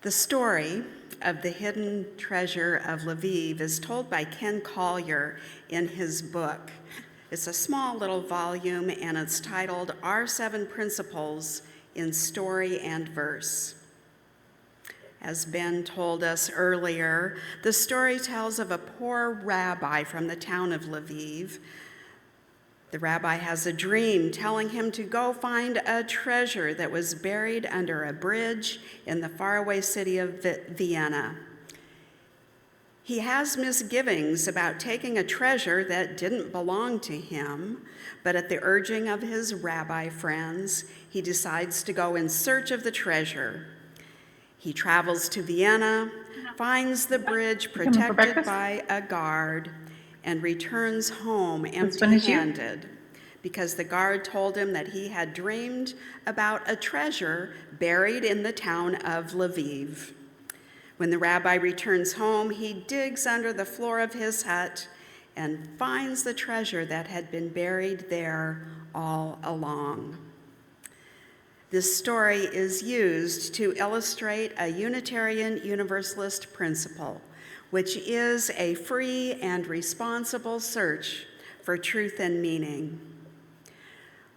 The story of the hidden treasure of Lviv is told by Ken Collier in his book. It's a small little volume, and it's titled Our 7 Principles in Story and Verse. As Ben told us earlier, the story tells of a poor rabbi from the town of Lviv. The rabbi has a dream telling him to go find a treasure that was buried under a bridge in the faraway city of Vienna. He has misgivings about taking a treasure that didn't belong to him, but at the urging of his rabbi friends, he decides to go in search of the treasure. He travels to Vienna, finds the bridge protected by a guard, and returns home empty-handed because the guard told him that he had dreamed about a treasure buried in the town of Lviv. When the rabbi returns home, he digs under the floor of his hut and finds the treasure that had been buried there all along. This story is used to illustrate a Unitarian Universalist principle, which is a free and responsible search for truth and meaning.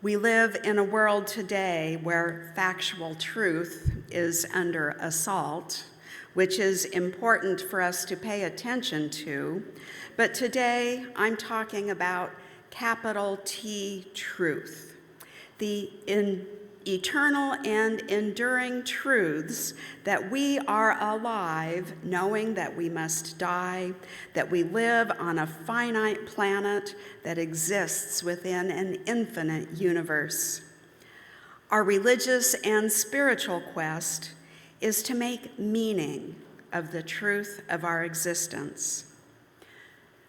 We live in a world today where factual truth is under assault, which is important for us to pay attention to, but today I'm talking about capital T truth, the eternal and enduring truths that we are alive knowing that we must die, that we live on a finite planet that exists within an infinite universe. Our religious and spiritual quest is to make meaning of the truth of our existence.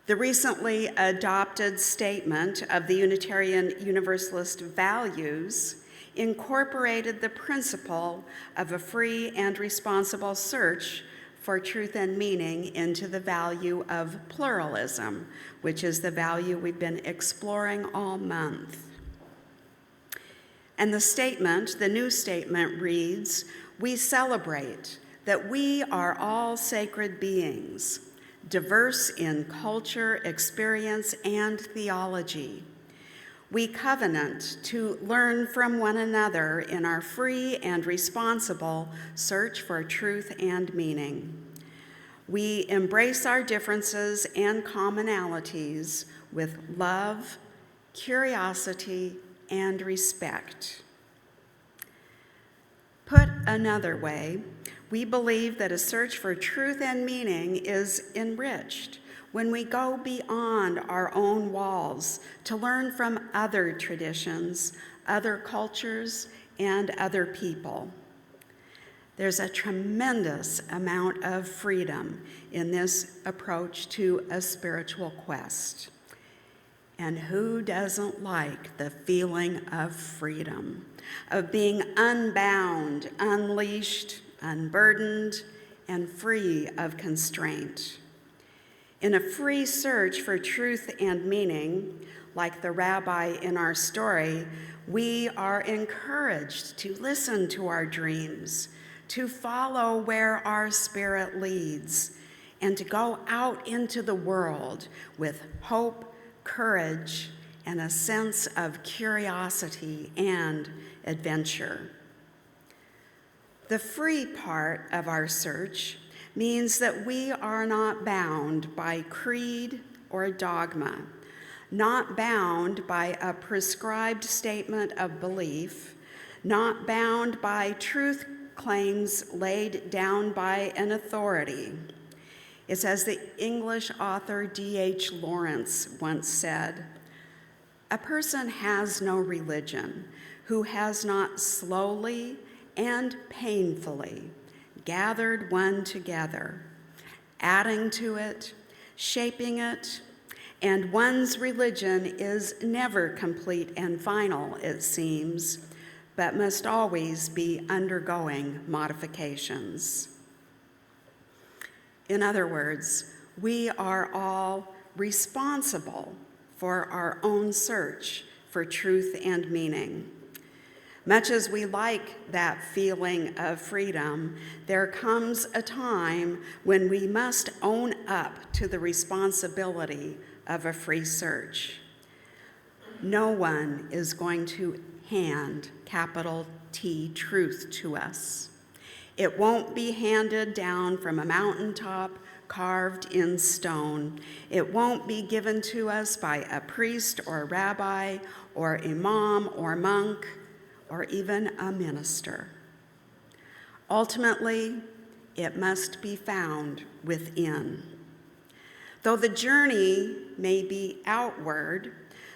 The recently adopted statement of the Unitarian Universalist values incorporated the principle of a free and responsible search for truth and meaning into the value of pluralism, which is the value we've been exploring all month. And the new statement reads, "We celebrate that we are all sacred beings, diverse in culture, experience, and theology. We covenant to learn from one another in our free and responsible search for truth and meaning. We embrace our differences and commonalities with love, curiosity, and respect." Put another way, we believe that a search for truth and meaning is enriched when we go beyond our own walls to learn from other traditions, other cultures, and other people. There's a tremendous amount of freedom in this approach to a spiritual quest. And who doesn't like the feeling of freedom, of being unbound, unleashed, unburdened, and free of constraint? In a free search for truth and meaning, like the rabbi in our story, we are encouraged to listen to our dreams, to follow where our spirit leads, and to go out into the world with hope, courage, and a sense of curiosity and adventure. The free part of our search means that we are not bound by creed or dogma, not bound by a prescribed statement of belief, not bound by truth claims laid down by an authority. It's as the English author D.H. Lawrence once said, "A person has no religion who has not slowly and painfully gathered one together, adding to it, shaping it, and one's religion is never complete and final, it seems, but must always be undergoing modifications." In other words, we are all responsible for our own search for truth and meaning. Much as we like that feeling of freedom, there comes a time when we must own up to the responsibility of a free search. No one is going to hand capital T truth to us. It won't be handed down from a mountaintop carved in stone. It won't be given to us by a priest or a rabbi or imam or monk or even a minister. Ultimately, it must be found within. Though the journey may be outward,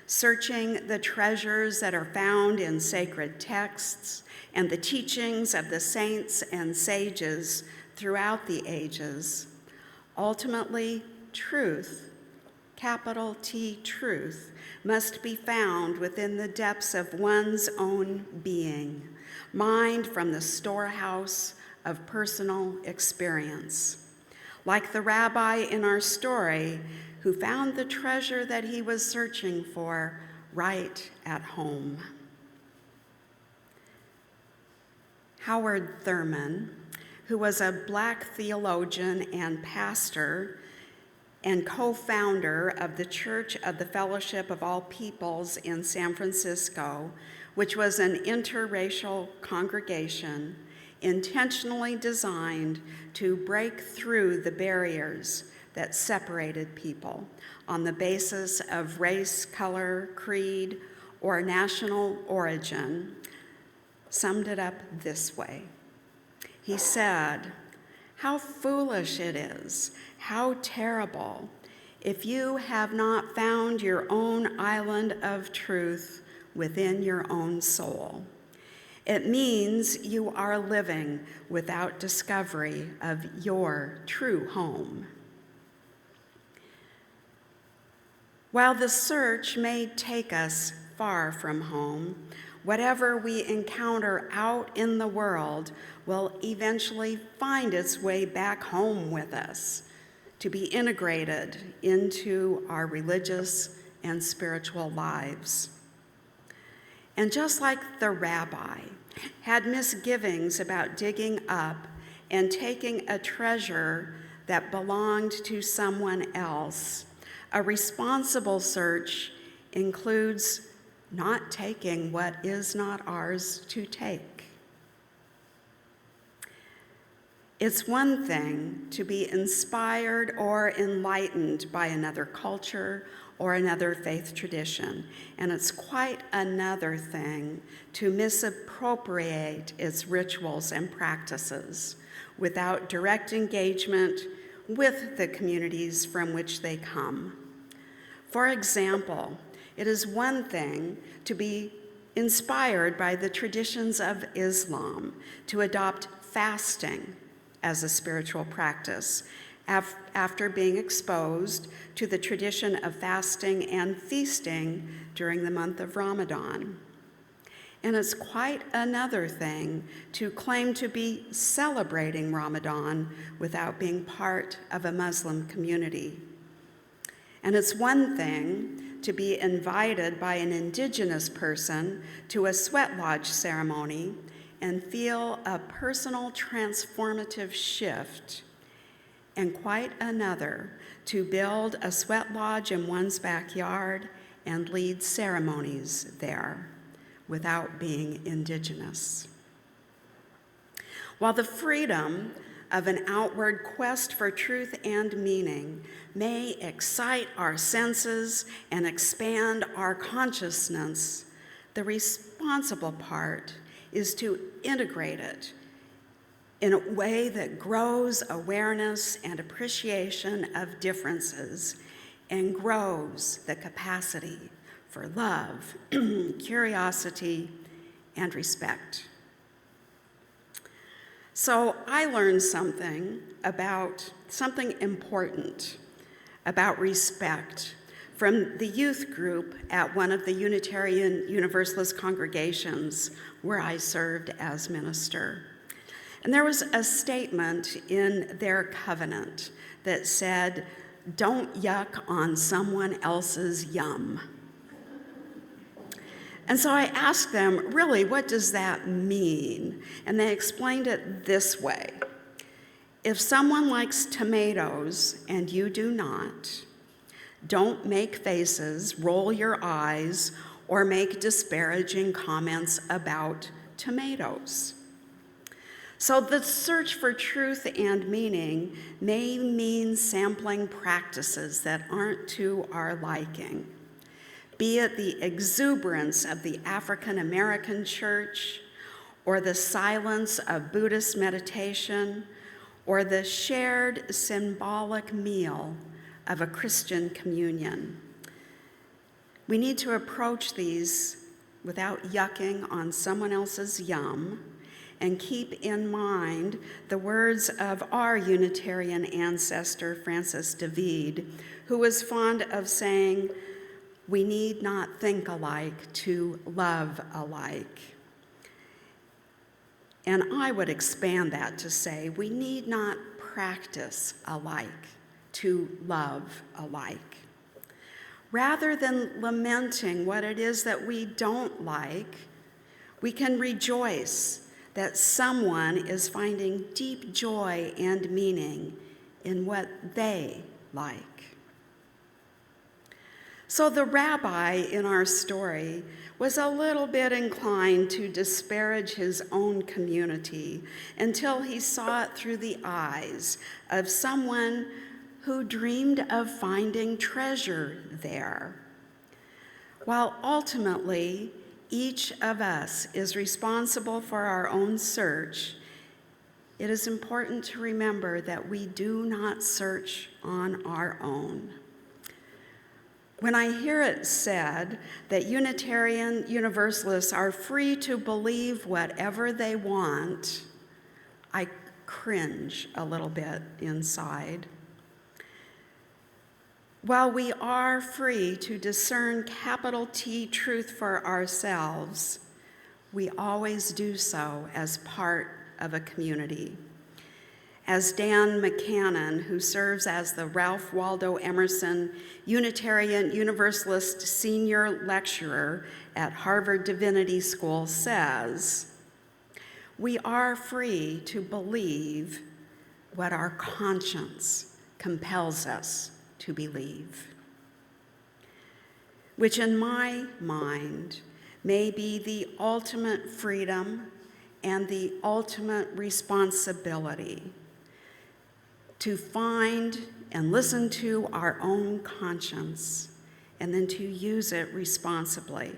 searching the treasures that are found in sacred texts and the teachings of the saints and sages throughout the ages, ultimately, truth, capital T truth, must be found within the depths of one's own being, mined from the storehouse of personal experience. Like the rabbi in our story who found the treasure that he was searching for right at home. Howard Thurman, who was a Black theologian and pastor and co-founder of the Church of the Fellowship of All Peoples in San Francisco, which was an interracial congregation intentionally designed to break through the barriers that separated people on the basis of race, color, creed, or national origin, summed it up this way. He said, "How foolish it is, how terrible, if you have not found your own island of truth within your own soul. It means you are living without discovery of your true home." While the search may take us far from home, whatever we encounter out in the world will eventually find its way back home with us to be integrated into our religious and spiritual lives. And just like the rabbi had misgivings about digging up and taking a treasure that belonged to someone else, a responsible search includes not taking what is not ours to take. It's one thing to be inspired or enlightened by another culture or another faith tradition, and it's quite another thing to misappropriate its rituals and practices without direct engagement with the communities from which they come. For example, it is one thing to be inspired by the traditions of Islam, to adopt fasting as a spiritual practice after being exposed to the tradition of fasting and feasting during the month of Ramadan. And it's quite another thing to claim to be celebrating Ramadan without being part of a Muslim community. And it's one thing to be invited by an indigenous person to a sweat lodge ceremony and feel a personal transformative shift, and quite another to build a sweat lodge in one's backyard and lead ceremonies there without being indigenous. While the freedom of an outward quest for truth and meaning may excite our senses and expand our consciousness, the responsible part is to integrate it in a way that grows awareness and appreciation of differences and grows the capacity for love, curiosity, and respect. So I learned something important about respect from the youth group at one of the Unitarian Universalist congregations where I served as minister. And there was a statement in their covenant that said, "Don't yuck on someone else's yum." And so I asked them, really, what does that mean? And they explained it this way. If someone likes tomatoes and you do not, don't make faces, roll your eyes, or make disparaging comments about tomatoes. So the search for truth and meaning may mean sampling practices that aren't to our liking, be it the exuberance of the African American church, or the silence of Buddhist meditation, or the shared symbolic meal of a Christian communion. We need to approach these without yucking on someone else's yum, and keep in mind the words of our Unitarian ancestor, Francis David, who was fond of saying, "We need not think alike to love alike." And I would expand that to say, we need not practice alike to love alike. Rather than lamenting what it is that we don't like, we can rejoice that someone is finding deep joy and meaning in what they like. So the rabbi in our story was a little bit inclined to disparage his own community until he saw it through the eyes of someone who dreamed of finding treasure there. While ultimately, each of us is responsible for our own search, it is important to remember that we do not search on our own. When I hear it said that Unitarian Universalists are free to believe whatever they want, I cringe a little bit inside. While we are free to discern capital T truth for ourselves, we always do so as part of a community. As Dan McCannon, who serves as the Ralph Waldo Emerson Unitarian Universalist Senior Lecturer at Harvard Divinity School, says, we are free to believe what our conscience compels us to believe, which in my mind may be the ultimate freedom and the ultimate responsibility to find and listen to our own conscience and then to use it responsibly.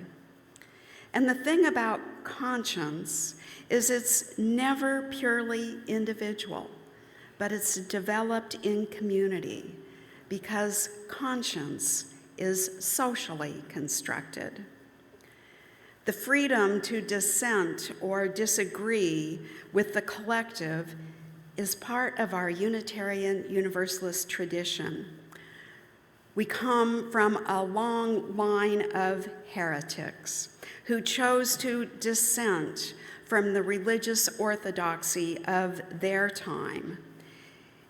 And the thing about conscience is it's never purely individual, but it's developed in community, because conscience is socially constructed. The freedom to dissent or disagree with the collective is part of our Unitarian Universalist tradition. We come from a long line of heretics who chose to dissent from the religious orthodoxy of their time.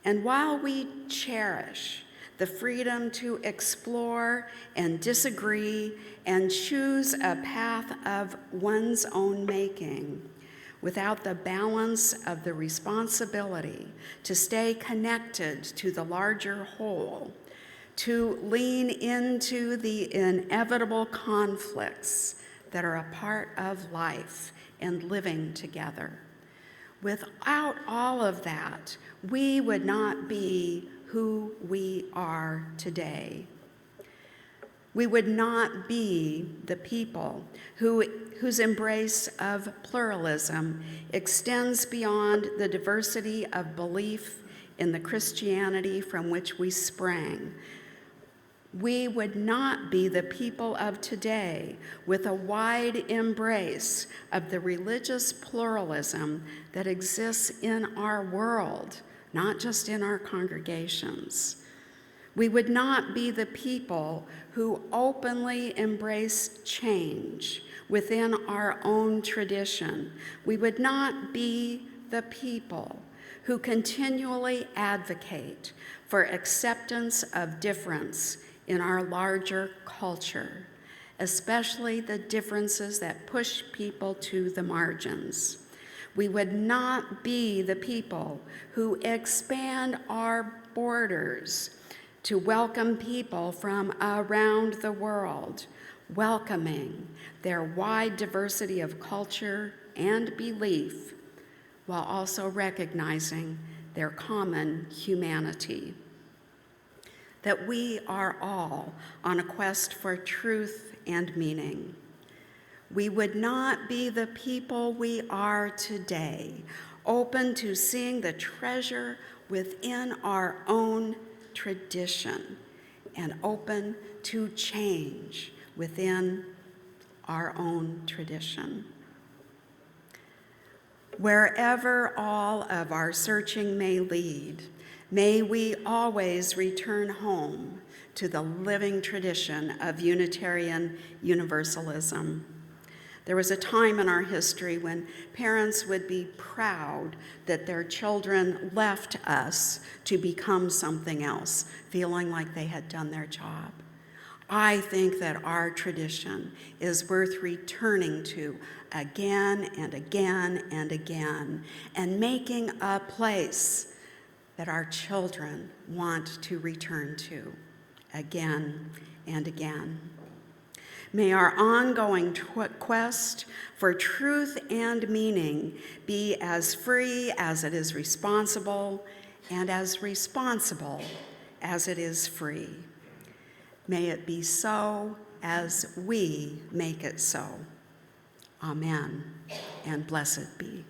And while we cherish the freedom to explore and disagree and choose a path of one's own making, without the balance of the responsibility to stay connected to the larger whole, to lean into the inevitable conflicts that are a part of life and living together. Without all of that, we would not be who we are today. We would not be the people whose embrace of pluralism extends beyond the diversity of belief in the Christianity from which we sprang. We would not be the people of today with a wide embrace of the religious pluralism that exists in our world, not just in our congregations. We would not be the people who openly embrace change within our own tradition. We would not be the people who continually advocate for acceptance of difference in our larger culture, especially the differences that push people to the margins. We would not be the people who expand our borders to welcome people from around the world, welcoming their wide diversity of culture and belief, while also recognizing their common humanity. That we are all on a quest for truth and meaning. We would not be the people we are today, open to seeing the treasure within our own tradition and open to change within our own tradition. Wherever all of our searching may lead, may we always return home to the living tradition of Unitarian Universalism. There was a time in our history when parents would be proud that their children left us to become something else, feeling like they had done their job. I think that our tradition is worth returning to again and again and again, and making a place that our children want to return to again and again. May our ongoing quest for truth and meaning be as free as it is responsible, and as responsible as it is free. May it be so as we make it so. Amen, and blessed be.